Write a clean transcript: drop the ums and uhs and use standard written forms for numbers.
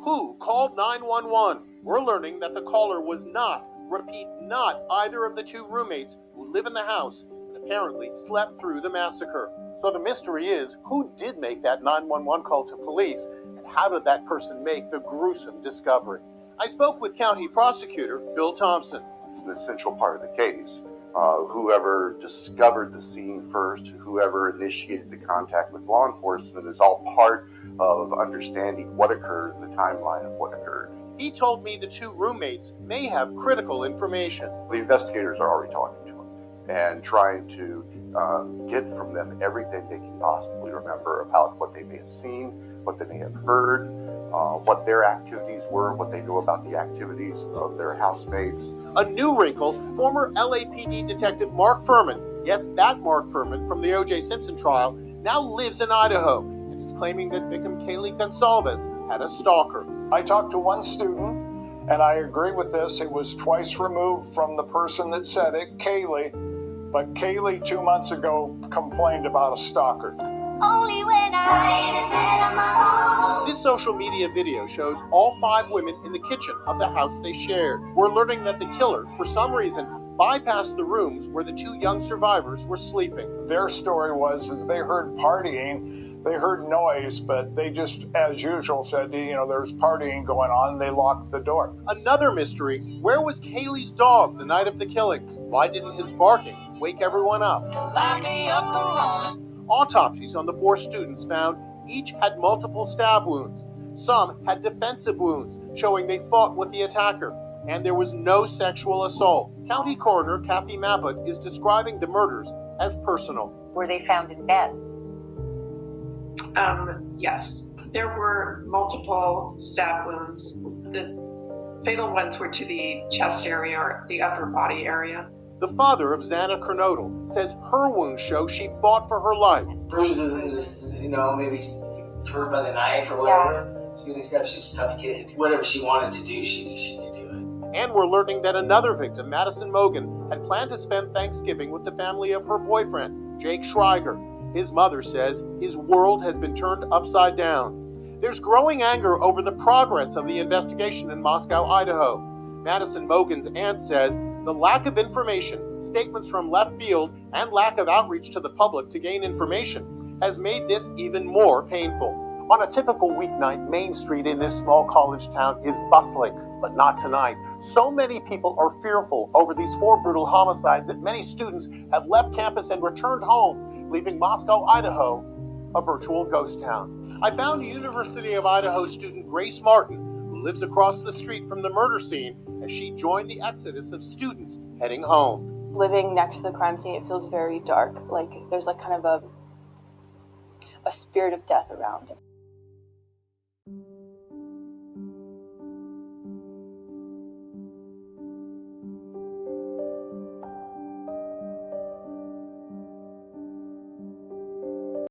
Who called 911? We're learning that the caller was not, repeat, not either of the two roommates who live in the house and apparently slept through the massacre. So the mystery is, who did make that 911 call to police, and how did that person make the gruesome discovery? I spoke with County Prosecutor Bill Thompson. It's an essential part of the case. Whoever discovered the scene first, whoever initiated the contact with law enforcement is all part of understanding what occurred and the timeline of what occurred. He told me the two roommates may have critical information. The investigators are already talking to them and trying to get from them everything they can possibly remember about what they may have seen, what they may have heard, what their activities were, what they know about the activities of their housemates. A new wrinkle, former LAPD detective Mark Furman, yes, that Mark Furman from the O.J. Simpson trial, now lives in Idaho and is claiming that victim Kaylee Gonsalves had a stalker. I talked to one student, and I agree with this. It was twice removed from the person that said it, Kaylee, but Kaylee 2 months ago complained about a stalker. Only when I This social media video shows all 5 women in the kitchen of the house they shared. We're learning that the killer, for some reason, bypassed the rooms where the 2 young survivors were sleeping. Their story was they heard partying, they heard noise, but they just, as usual, said, there's partying going on, they locked the door. Another mystery, where was Kaylee's dog the night of the killing? Why didn't his barking wake everyone up? Autopsies on the 4 students found each had multiple stab wounds. Some had defensive wounds, showing they fought with the attacker, and there was no sexual assault. County Coroner Kathy Maput is describing the murders as personal. Were they found in beds? Yes. There were multiple stab wounds. The fatal ones were to the chest area or the upper body area. The father of Xana Kernodle says her wounds show she fought for her life. Bruises, maybe hurt by the knife or whatever. Yeah. She's a tough kid. Whatever she wanted to do, she could do it. And we're learning that another victim, Madison Mogan, had planned to spend Thanksgiving with the family of her boyfriend, Jake Schreiger. His mother says his world has been turned upside down. There's growing anger over the progress of the investigation in Moscow, Idaho. Madison Mogan's aunt says the lack of information, statements from left field, and lack of outreach to the public to gain information has made this even more painful. On a typical weeknight, Main Street in this small college town is bustling, but not tonight. So many people are fearful over these 4 brutal homicides that many students have left campus and returned home, leaving Moscow, Idaho, a virtual ghost town. I found University of Idaho student Grace Martin, who lives across the street from the murder scene, as she joined the exodus of students heading home. Living next to the crime scene, it feels very dark. Like there's kind of a spirit of death around it.